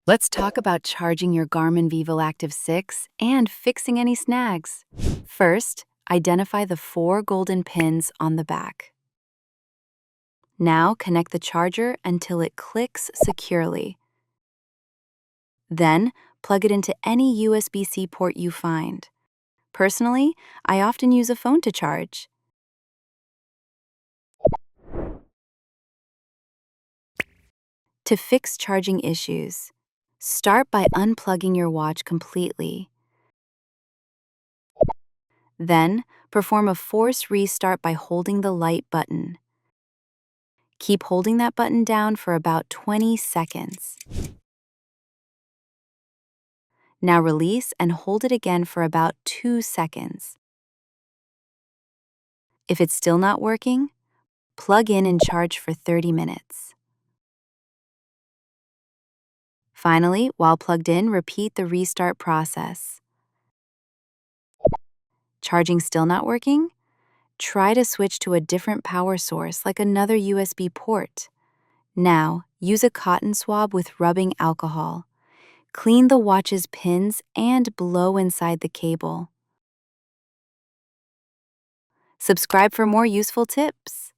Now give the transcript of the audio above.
Let's talk about charging your Garmin Vivoactive 6 and fixing any snags. First, identify the 4 golden pins on the back. Now connect the charger until it clicks securely. Then, plug it into any USB-C port you find. Personally, I often use a phone to charge. To fix charging issues, start by unplugging your watch completely. Then, perform a force restart by holding the light button. Keep holding that button down for about 20 seconds. Now release and hold it again for about 2 seconds. If it's still not working, plug in and charge for 30 minutes. Finally, while plugged in, repeat the restart process. Charging still not working? Try to switch to a different power source like another USB port. Now, use a cotton swab with rubbing alcohol. Clean the watch's pins and blow inside the cable. Subscribe for more useful tips.